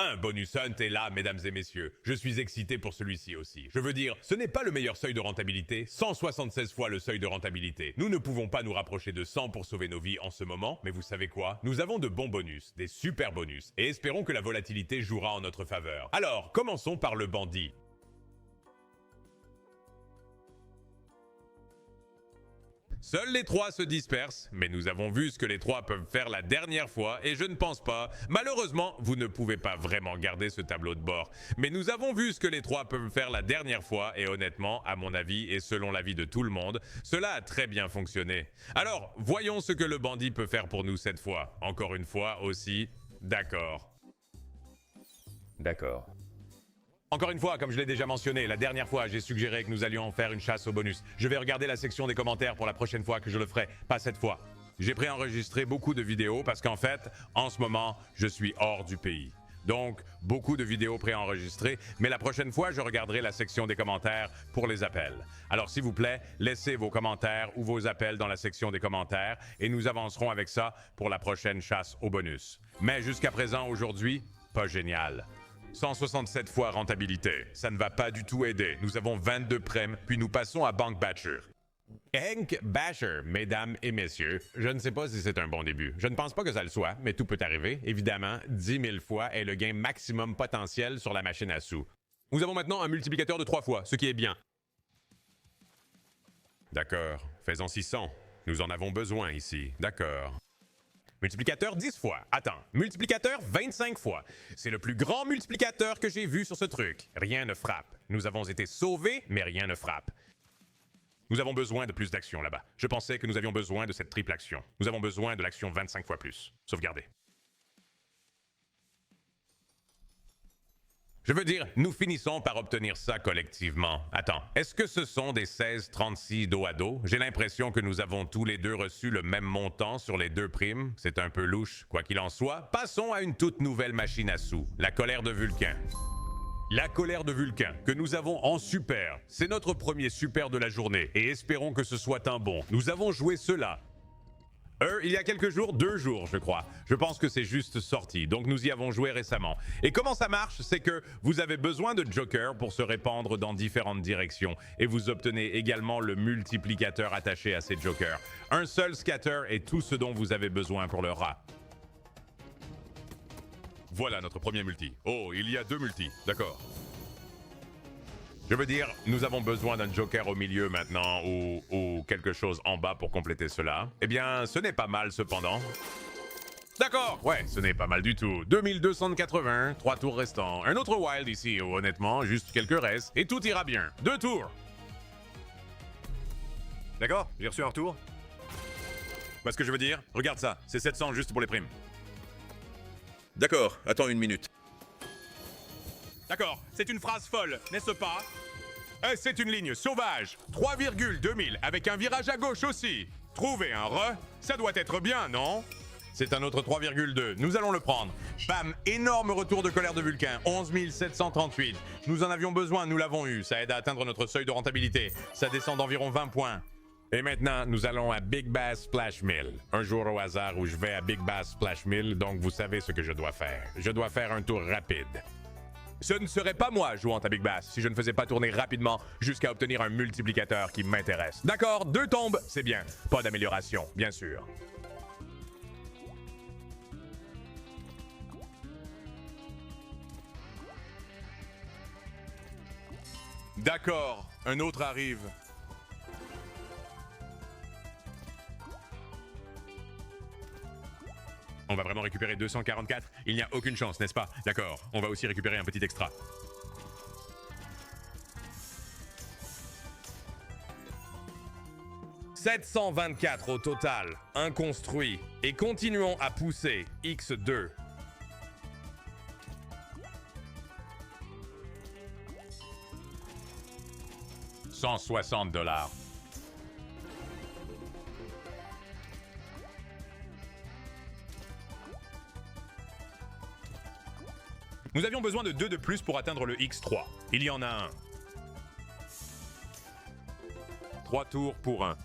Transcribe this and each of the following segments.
Un bonus hunt est là, mesdames et messieurs. Je suis excité pour celui-ci aussi. Je veux dire, ce n'est pas le meilleur seuil de rentabilité, 176 fois le seuil de rentabilité. Nous ne pouvons pas nous rapprocher de 100 pour sauver nos vies en ce moment, mais vous savez quoi? Nous avons de bons bonus, des super bonus, et espérons que la volatilité jouera en notre faveur. Alors, commençons par le bandit. Seuls les trois se dispersent, mais nous avons vu ce que les trois peuvent faire la dernière fois et je ne pense pas. Malheureusement, vous ne pouvez pas vraiment garder ce tableau de bord. Mais nous avons vu ce que les trois peuvent faire la dernière fois et honnêtement, à mon avis et selon l'avis de tout le monde, cela a très bien fonctionné. Alors, voyons ce que le bandit peut faire pour nous cette fois. Encore une fois aussi, d'accord. D'accord. Encore une fois, comme je l'ai déjà mentionné, la dernière fois, j'ai suggéré que nous allions faire une chasse au bonus. Je vais regarder la section des commentaires pour la prochaine fois que je le ferai, pas cette fois. J'ai préenregistré beaucoup de vidéos parce qu'en fait, en ce moment, je suis hors du pays. Donc, beaucoup de vidéos préenregistrées, mais la prochaine fois, je regarderai la section des commentaires pour les appels. Alors, s'il vous plaît, laissez vos commentaires ou vos appels dans la section des commentaires et nous avancerons avec ça pour la prochaine chasse au bonus. Mais jusqu'à présent, aujourd'hui, pas génial. 167 fois rentabilité. Ça ne va pas du tout aider. Nous avons 22 prêmes, puis nous passons à Bank Basher. Hank Basher, mesdames et messieurs, je ne sais pas si c'est un bon début. Je ne pense pas que ça le soit, mais tout peut arriver. Évidemment, 10 000 fois est le gain maximum potentiel sur la machine à sous. Nous avons maintenant un multiplicateur de 3 fois, ce qui est bien. D'accord, faisons 600. Nous en avons besoin ici. D'accord. Multiplicateur 10 fois. Attends, multiplicateur 25 fois. C'est le plus grand multiplicateur que j'ai vu sur ce truc. Rien ne frappe. Nous avons été sauvés, mais rien ne frappe. Nous avons besoin de plus d'actions là-bas. Je pensais que nous avions besoin de cette triple action. Nous avons besoin de l'action 25 fois plus. Sauvegarder. Je veux dire, nous finissons par obtenir ça collectivement. Attends, est-ce que ce sont des 16,36 dos à dos? J'ai l'impression que nous avons tous les deux reçu le même montant sur les deux primes. C'est un peu louche. Quoi qu'il en soit, passons à une toute nouvelle machine à sous, la colère de Vulcain. La colère de Vulcain, que nous avons en super. C'est notre premier super de la journée, et espérons que ce soit un bon. Nous avons joué cela. Il y a quelques jours, 2 jours, je crois. Je pense que c'est juste sorti, donc nous y avons joué récemment. Et comment ça marche? C'est que vous avez besoin de jokers pour se répandre dans différentes directions, et vous obtenez également le multiplicateur attaché à ces jokers. Un seul scatter est tout ce dont vous avez besoin pour le rat. Voilà notre premier multi. Oh, il y a 2 multis, d'accord. Je veux dire, nous avons besoin d'un joker au milieu maintenant ou quelque chose en bas pour compléter cela. Eh bien, ce n'est pas mal cependant. D'accord, ouais, ce n'est pas mal du tout. 2280, 3 tours restants. Un autre wild ici, honnêtement, juste quelques restes. Et tout ira bien. 2 tours. D'accord, j'ai reçu un retour. Parce que je veux dire, regarde ça, c'est 700 juste pour les primes. D'accord, attends une minute. D'accord, c'est une phrase folle, n'est-ce pas? C'est une ligne sauvage, 3,2000 avec un virage à gauche aussi. Trouver un re, ça doit être bien, non? C'est un autre 3,2, nous allons le prendre. Bam, énorme retour de colère de Vulcain, 11 738. Nous en avions besoin, nous l'avons eu, ça aide à atteindre notre seuil de rentabilité. Ça descend d'environ 20 points. Et maintenant, nous allons à Big Bass Splash Mill. Un jour au hasard où je vais à Big Bass Splash Mill, donc vous savez ce que je dois faire. Je dois faire un tour rapide. Ce ne serait pas moi jouant à Big Bass si je ne faisais pas tourner rapidement jusqu'à obtenir un multiplicateur qui m'intéresse. D'accord, 2 tombes, c'est bien. Pas d'amélioration, bien sûr. D'accord, un autre arrive. On va vraiment récupérer 244? Il n'y a aucune chance, n'est-ce pas? D'accord, on va aussi récupérer un petit extra. « 724 au total, inconstruit. Et continuons à pousser. X2. « 160 $. Nous avions besoin de 2 de plus pour atteindre le X3. Il y en a un. 3 tours pour 1.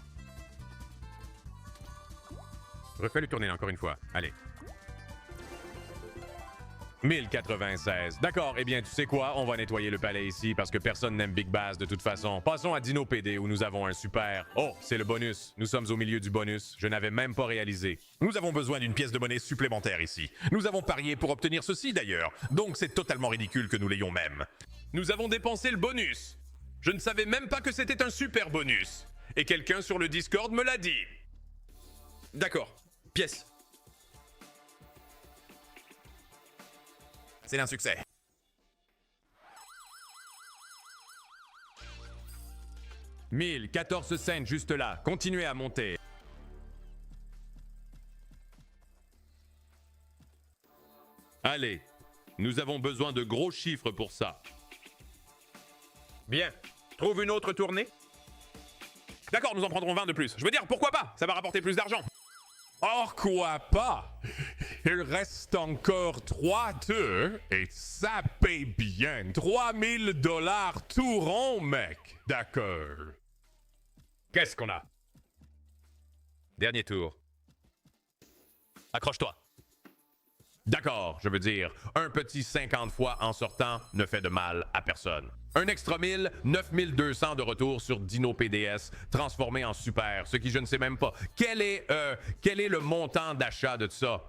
Refais-le tourner encore une fois. Allez. 1096. D'accord, eh bien, tu sais quoi? On va nettoyer le palais ici parce que personne n'aime Big Bass de toute façon. Passons à Dino PD où nous avons un super... Oh, c'est le bonus. Nous sommes au milieu du bonus. Je n'avais même pas réalisé. Nous avons besoin d'une pièce de monnaie supplémentaire ici. Nous avons parié pour obtenir ceci d'ailleurs. Donc c'est totalement ridicule que nous l'ayons même. Nous avons dépensé le bonus. Je ne savais même pas que c'était un super bonus. Et quelqu'un sur le Discord me l'a dit. D'accord. Pièce. C'est un succès. « 1014 cents juste là. Continuez à monter. Allez, nous avons besoin de gros chiffres pour ça. Bien. Trouve une autre tournée. D'accord, nous en prendrons 20 de plus. Je veux dire, pourquoi pas? Ça va rapporter plus d'argent. Pourquoi pas? Il reste encore 3 tours et ça paye bien. 3000 $ tout rond, mec. D'accord. Qu'est-ce qu'on a? Dernier tour. Accroche-toi. D'accord, je veux dire, un petit 50 fois en sortant ne fait de mal à personne. Un extra 1000, 9200 de retour sur Dino PDS, transformé en super, ce qui je ne sais même pas. Quel est le montant d'achat de ça?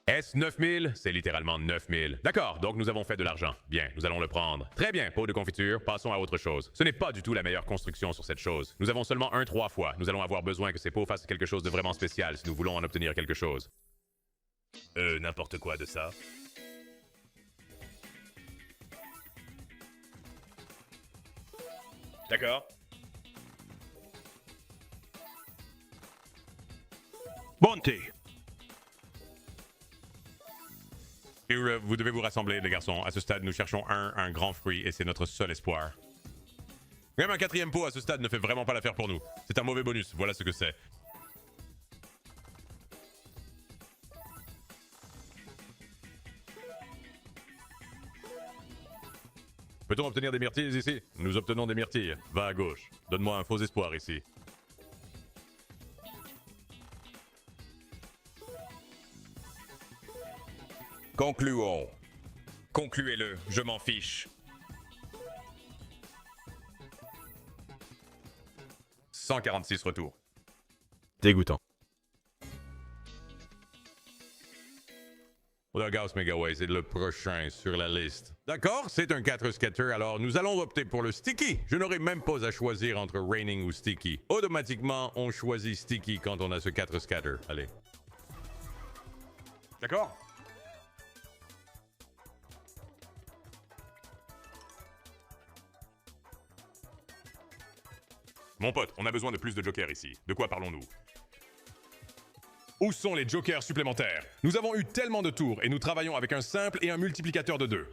Est-ce 9000? C'est littéralement 9000. D'accord, donc nous avons fait de l'argent. Bien, nous allons le prendre. Très bien, pot de confiture, passons à autre chose. Ce n'est pas du tout la meilleure construction sur cette chose. Nous avons seulement 3 fois. Nous allons avoir besoin que ces pots fassent quelque chose de vraiment spécial si nous voulons en obtenir quelque chose. N'importe quoi de ça. D'accord. Bonté. Vous devez vous rassembler, les garçons. À ce stade, nous cherchons un grand fruit et c'est notre seul espoir. Même un 4e pot à ce stade ne fait vraiment pas l'affaire pour nous. C'est un mauvais bonus, voilà ce que c'est. Peut-on obtenir des myrtilles ici? Nous obtenons des myrtilles. Va à gauche. Donne-moi un faux espoir ici. Concluons. Concluez-le, je m'en fiche. 146 retours. Dégoûtant. The Gauss Megaway, c'est le prochain sur la liste. D'accord, c'est un 4 scatter, alors nous allons opter pour le Sticky. Je n'aurai même pas à choisir entre Raining ou Sticky. Automatiquement, on choisit Sticky quand on a ce 4 scatter. Allez. D'accord? Mon pote, on a besoin de plus de jokers ici. De quoi parlons-nous? Où sont les jokers supplémentaires? Nous avons eu tellement de tours et nous travaillons avec un simple et un multiplicateur de 2.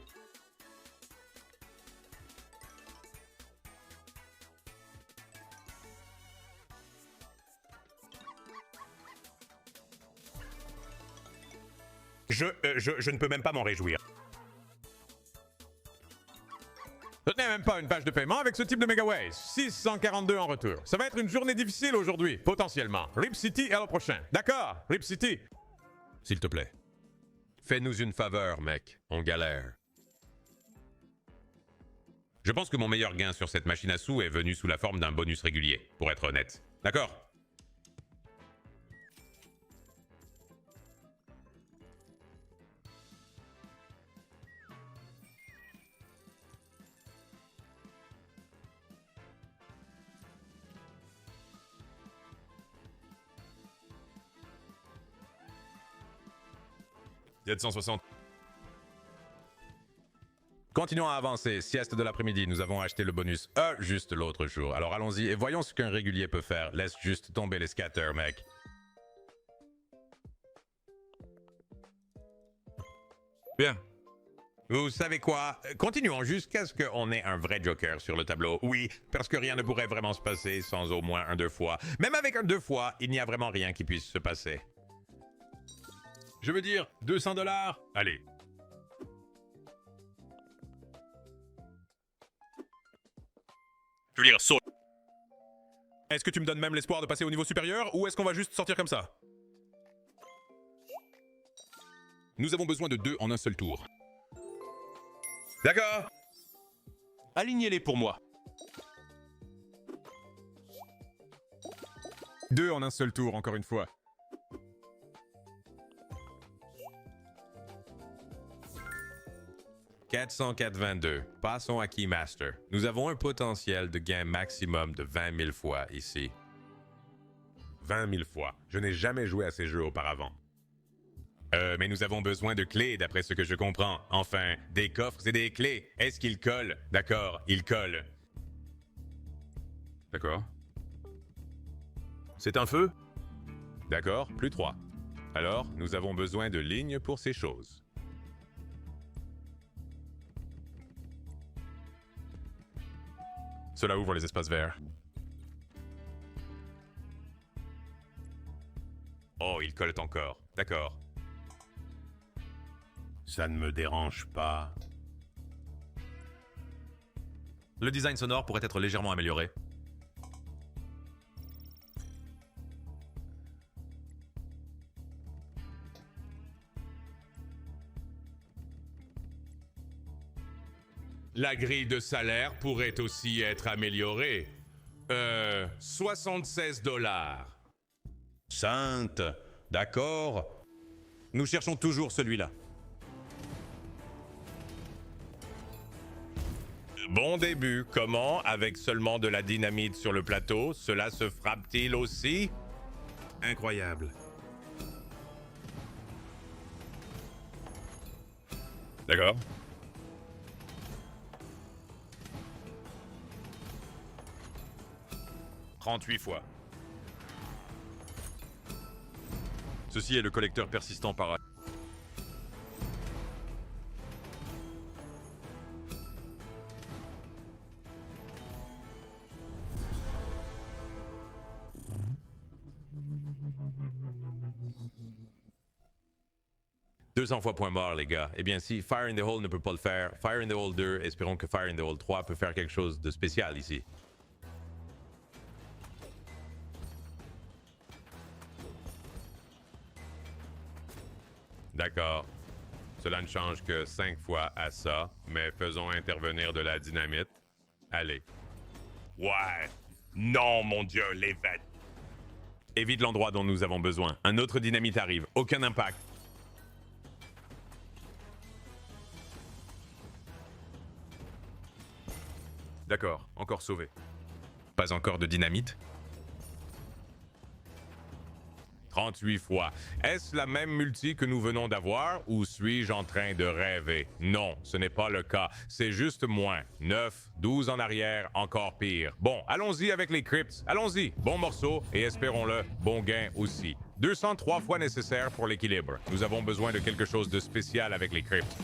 Je ne peux même pas m'en réjouir. Ce n'est même pas une page de paiement avec ce type de Megaway. 642 en retour. Ça va être une journée difficile aujourd'hui, potentiellement. Rip City et à l'an prochain. D'accord, Rip City. S'il te plaît. Fais-nous une faveur, mec. On galère. Je pense que mon meilleur gain sur cette machine à sous est venu sous la forme d'un bonus régulier, pour être honnête. D'accord? $760. Continuons à avancer. Sieste de l'après-midi, nous avons acheté le bonus juste l'autre jour. Alors allons-y et voyons ce qu'un régulier peut faire. Laisse juste tomber les scatters, mec. Bien. Vous savez quoi? Continuons jusqu'à ce qu'on ait un vrai joker sur le tableau. Oui, parce que rien ne pourrait vraiment se passer sans au moins un 2 fois. Même avec un 2 fois, il n'y a vraiment rien qui puisse se passer. Je veux dire, $200? Allez. Je veux dire, saut. Est-ce que tu me donnes même l'espoir de passer au niveau supérieur ou est-ce qu'on va juste sortir comme ça? Nous avons besoin de 2 en un seul tour. D'accord. Alignez-les pour moi. 2 en un seul tour, encore une fois. « 404,22. Passons à Keymaster. Nous avons un potentiel de gain maximum de 20 000 fois ici. 20 000 fois. Je n'ai jamais joué à ces jeux auparavant. Mais nous avons besoin de clés, d'après ce que je comprends. Enfin, des coffres et des clés. Est-ce qu'ils collent? D'accord, ils collent. D'accord. C'est un feu? D'accord, plus 3. Alors, nous avons besoin de lignes pour ces choses. Cela ouvre les espaces verts. Oh, ils collent encore. D'accord. Ça ne me dérange pas. Le design sonore pourrait être légèrement amélioré. La grille de salaire pourrait aussi être améliorée. 76 $. Sainte, d'accord. Nous cherchons toujours celui-là. Bon début. Comment, avec seulement de la dynamite sur le plateau, cela se frappe-t-il aussi? Incroyable. D'accord. « 38 fois. Ceci est le collecteur persistant par... « 200 fois point mort, les gars. Eh bien, si Fire in the Hole ne peut pas le faire, Fire in the Hole 2, espérons que Fire in the Hole 3 peut faire quelque chose de spécial ici. D'accord. Cela ne change que 5 fois à ça, mais faisons intervenir de la dynamite. Allez. Ouais. Non, mon Dieu, les vêtements. Évite l'endroit dont nous avons besoin. Un autre dynamite arrive. Aucun impact. D'accord, encore sauvé. Pas encore de dynamite? 38 fois. Est-ce la même multi que nous venons d'avoir ou suis-je en train de rêver? Non, ce n'est pas le cas. C'est juste moins. 9, 12 en arrière, encore pire. Bon, allons-y avec les crypts. Allons-y. Bon morceau et espérons-le, bon gain aussi. 203 fois nécessaire pour l'équilibre. Nous avons besoin de quelque chose de spécial avec les crypts.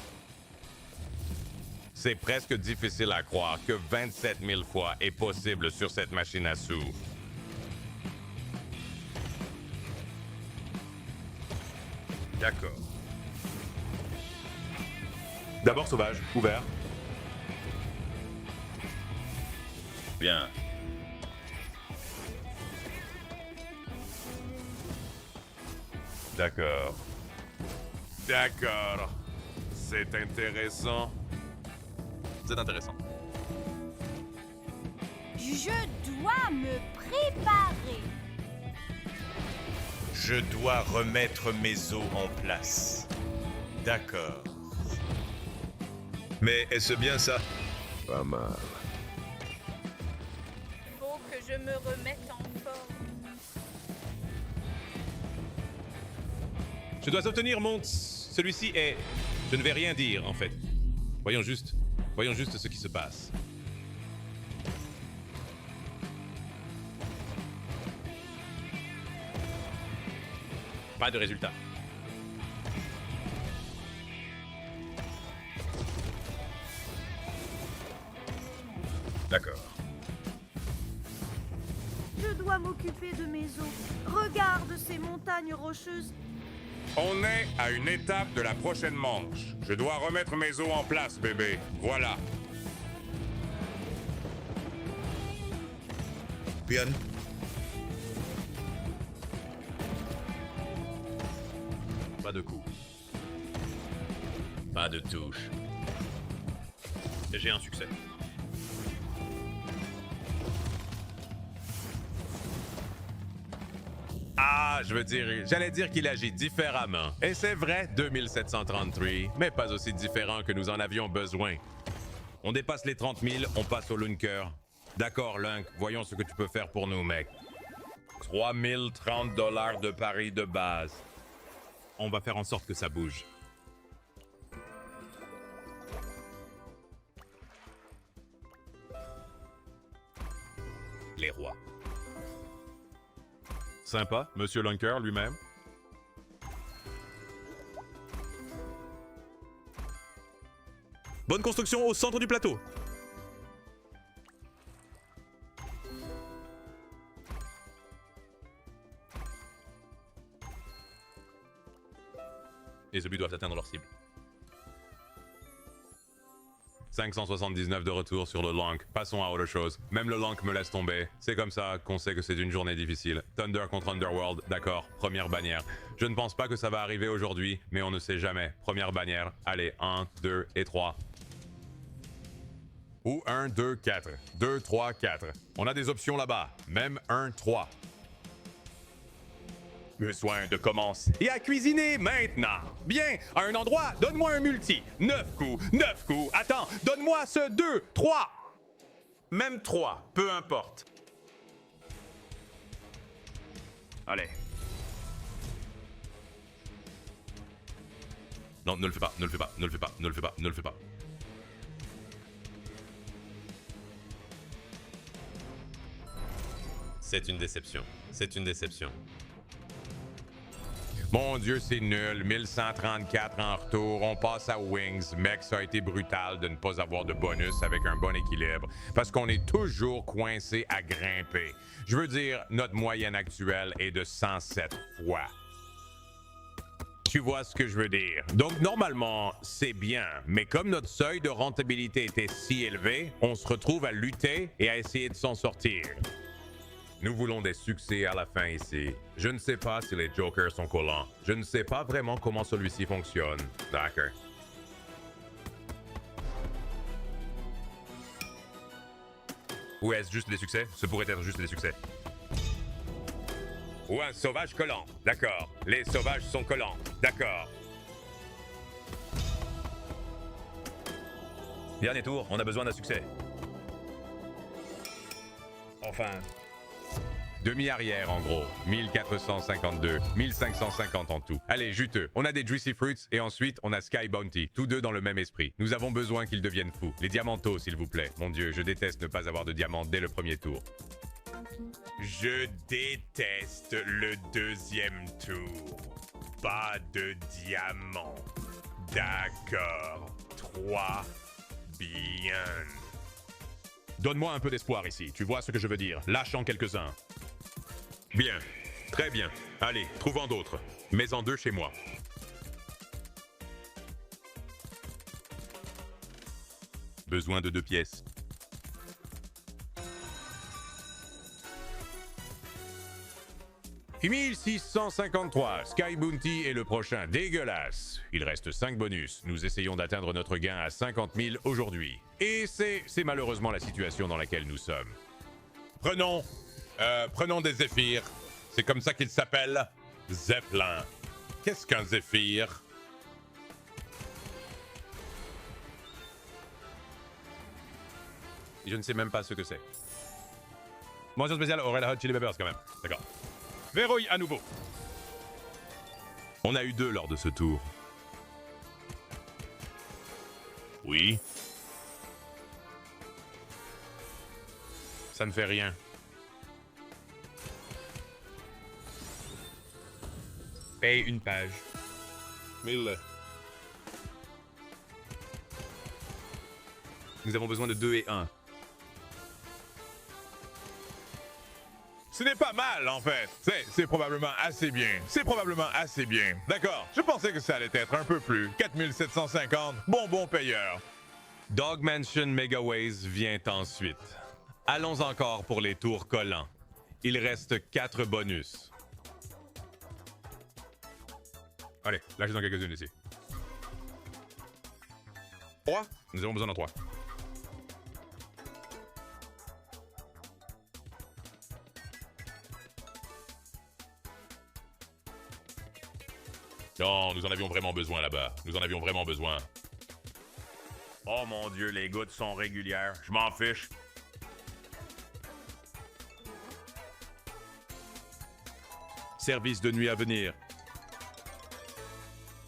C'est presque difficile à croire que 27 000 fois est possible sur cette machine à sous. D'accord. D'abord sauvage, ouvert. Bien. D'accord. D'accord. C'est intéressant. C'est intéressant. Je dois me préparer. Je dois remettre mes os en place. D'accord. Mais est-ce bien ça? Pas mal. Faut que je me remette en forme. Je dois obtenir mon... Celui-ci est... Je ne vais rien dire, en fait. Voyons juste ce qui se passe. Pas de résultat. D'accord. Je dois m'occuper de mes os. Regarde ces montagnes rocheuses. On est à une étape de la prochaine manche. Je dois remettre mes os en place, bébé. Voilà. Bien. Pas de coup. Pas de touche. J'ai un succès. Ah, j'allais dire qu'il agit différemment. Et c'est vrai, 2733, mais pas aussi différent que nous en avions besoin. On dépasse les 30 000, on passe au Lunker. D'accord, Lunk, voyons ce que tu peux faire pour nous, mec. 3030 $ de pari de base. On va faire en sorte que ça bouge. Les rois. Sympa, Monsieur Lunker lui-même. Bonne construction au centre du plateau. Les obus doivent atteindre leur cible. 579 de retour sur le Lank. Passons à autre chose. Même le Lank me laisse tomber. C'est comme ça qu'on sait que c'est une journée difficile. Thunder contre Underworld, d'accord. Première bannière. Je ne pense pas que ça va arriver aujourd'hui, mais on ne sait jamais. Première bannière. Allez, 1, 2 et 3. Ou 1, 2, 4. 2, 3, 4. On a des options là-bas. Même 1, 3. Besoin de commencer et à cuisiner maintenant. Bien, à un endroit, donne-moi un multi. 9 coups, 9 coups. Attends, donne-moi ce 2, 3. Même 3, peu importe. Allez. Non, ne le fais pas, ne le fais pas, ne le fais pas, ne le fais pas, ne le fais pas. C'est une déception. C'est une déception. Mon Dieu, c'est nul. 1134 en retour. On passe à Wings. Mec, ça a été brutal de ne pas avoir de bonus avec un bon équilibre. Parce qu'on est toujours coincé à grimper. Je veux dire, notre moyenne actuelle est de 107 fois. Tu vois ce que je veux dire? Donc, normalement, c'est bien. Mais comme notre seuil de rentabilité était si élevé, on se retrouve à lutter et à essayer de s'en sortir. Nous voulons des succès à la fin ici. Je ne sais pas si les jokers sont collants. Je ne sais pas vraiment comment celui-ci fonctionne. D'accord. Ou est-ce juste des succès? Ce pourrait être juste des succès. Ou un sauvage collant. D'accord. Les sauvages sont collants. D'accord. Dernier tour, on a besoin d'un succès. Enfin, Demi-arrière en gros. 1452. 1550 en tout. Allez, juteux. On a des Juicy Fruits et ensuite on a Sky Bounty. Tous deux dans le même esprit. Nous avons besoin qu'ils deviennent fous. Les diamantos, s'il vous plaît. Mon Dieu, je déteste ne pas avoir de diamants dès le premier tour. Je déteste le deuxième tour. Pas de diamant. D'accord. 3. Bien. Donne-moi un peu d'espoir ici. Tu vois ce que je veux dire. Lâchons quelques-uns. Bien. Très bien. Allez, trouvons d'autres. Mets-en 2 chez moi. Besoin de 2 pièces. Et 1653, Sky Bounty est le prochain. Dégueulasse. Il reste 5 bonus. Nous essayons d'atteindre notre gain à 50 000 aujourd'hui. Et c'est malheureusement la situation dans laquelle nous sommes. Prenons des zéphyrs. C'est comme ça qu'ils s'appellent. Zeppelin. Qu'est-ce qu'un zéphyr? Je ne sais même pas ce que c'est. Mention spéciale au Red Hot Chili Peppers quand même. D'accord. Verrouille à nouveau. On a eu 2 lors de ce tour. Oui. Ça ne fait rien. paye une page. 1000. Nous avons besoin de 2 et 1. Ce n'est pas mal, en fait. C'est probablement assez bien. C'est probablement assez bien. D'accord. Je pensais que ça allait être un peu plus. 4750. Bonbon payeur. Dog Mansion Megaways vient ensuite. Allons encore pour les tours collants. Il reste 4 bonus. Allez, lâchez-en quelques-unes ici. 3. Nous avons besoin d'en 3. Non, nous en avions vraiment besoin là-bas. Nous en avions vraiment besoin. Oh mon Dieu, les gouttes sont régulières. Je m'en fiche. Service de nuit à venir.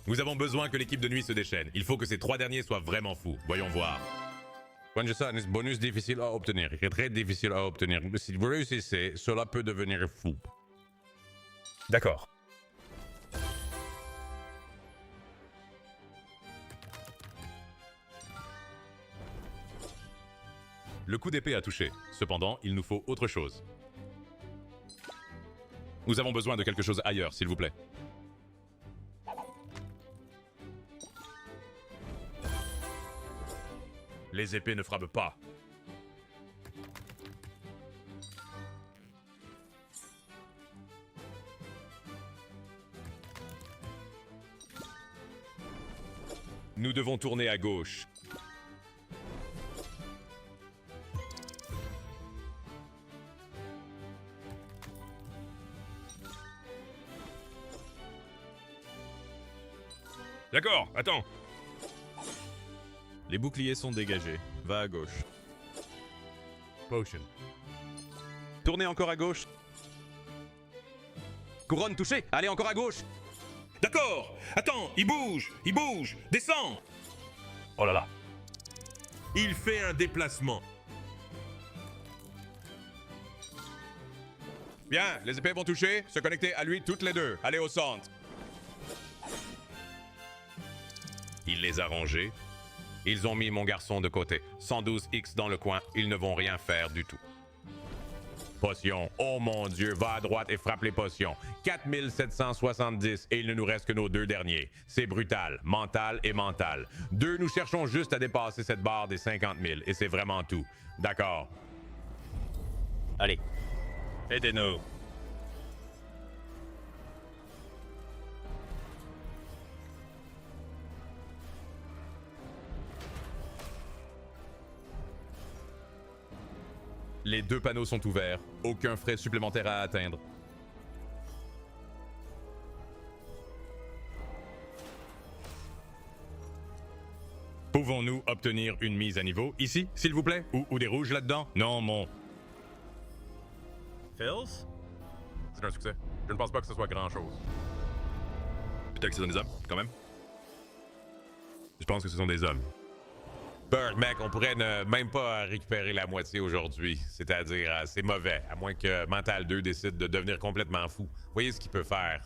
Nous avons besoin que l'équipe de nuit se déchaîne. Il faut que ces 3 derniers soient vraiment fous. Voyons voir. Bonus difficile à obtenir. Très difficile à obtenir. Si vous réussissez, cela peut devenir fou. D'accord. Le coup d'épée a touché. Cependant, il nous faut autre chose. Nous avons besoin de quelque chose ailleurs, s'il vous plaît. Les épées ne frappent pas. Nous devons tourner à gauche. D'accord, attends. Les boucliers sont dégagés. Va à gauche. Potion. Tournez encore à gauche. Couronne touchée. Allez encore à gauche. D'accord. Attends, il bouge. Descends. Oh là là. Il fait un déplacement. Bien, les épées vont toucher. Se connecter à lui toutes les deux. Allez au centre. Il les a rangés. Ils ont mis mon garçon de côté. 112X dans le coin. Ils ne vont rien faire du tout. Potion. Oh mon Dieu, va à droite et frappe les potions. 4770 et il ne nous reste que nos 2 derniers. C'est brutal, mental et mental. Nous cherchons juste à dépasser cette barre des 50 000 et c'est vraiment tout. D'accord. Allez. Aidez-nous. Les 2 panneaux sont ouverts. Aucun frais supplémentaire à atteindre. Pouvons-nous obtenir une mise à niveau ici, s'il vous plaît? Ou des rouges là-dedans? Non, mon... Phils? C'est un succès. Je ne pense pas que ce soit grand-chose. Peut-être que ce sont des hommes, quand même. Je pense que ce sont des hommes. Bird, mec, on pourrait ne même pas récupérer la moitié aujourd'hui. C'est-à-dire, c'est mauvais. À moins que Mental 2 décide de devenir complètement fou. Voyez ce qu'il peut faire.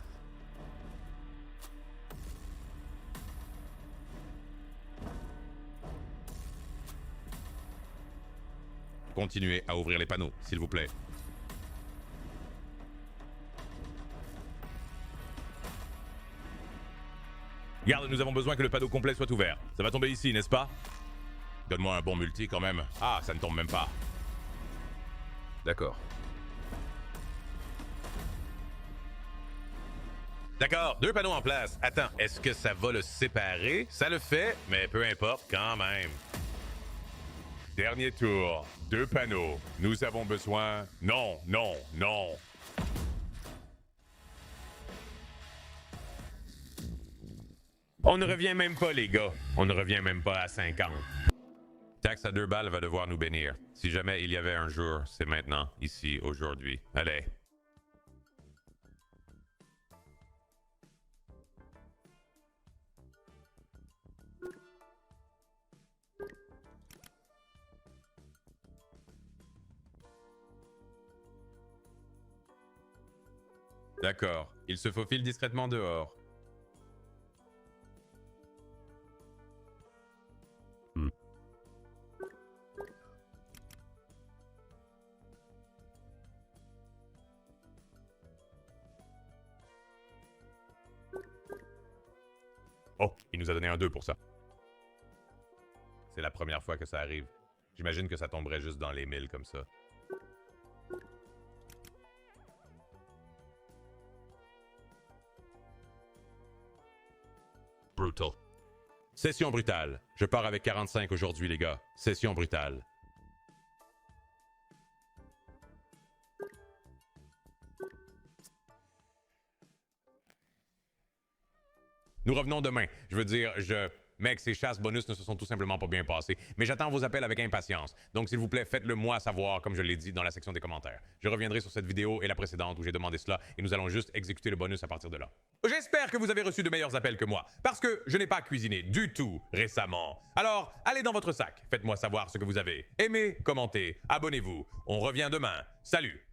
Continuez à ouvrir les panneaux, s'il vous plaît. Garde, nous avons besoin que le panneau complet soit ouvert. Ça va tomber ici, n'est-ce pas? Donne-moi un bon multi quand même. Ah, ça ne tombe même pas. D'accord. D'accord, 2 panneaux en place. Attends, est-ce que ça va le séparer? Ça le fait, mais peu importe quand même. Dernier tour, 2 panneaux. Nous avons besoin... Non, non, non. On ne revient même pas, les gars. On ne revient même pas à 50. Taxe à 2 balles va devoir nous bénir. Si jamais il y avait un jour, c'est maintenant, ici, aujourd'hui. Allez. D'accord. Il se faufile discrètement dehors. Oh, il nous a donné un 2 pour ça. C'est la première fois que ça arrive. J'imagine que ça tomberait juste dans les 1000 comme ça. Brutal. Session brutale. Je pars avec 45 aujourd'hui, les gars. Session brutale. Nous revenons demain. Je veux dire, Mec, ces chasses bonus ne se sont tout simplement pas bien passées. Mais j'attends vos appels avec impatience. Donc, s'il vous plaît, faites-le moi savoir, comme je l'ai dit dans la section des commentaires. Je reviendrai sur cette vidéo et la précédente où j'ai demandé cela et nous allons juste exécuter le bonus à partir de là. J'espère que vous avez reçu de meilleurs appels que moi, parce que je n'ai pas cuisiné du tout récemment. Alors, allez dans votre sac. Faites-moi savoir ce que vous avez. Aimez, commentez, abonnez-vous. On revient demain. Salut!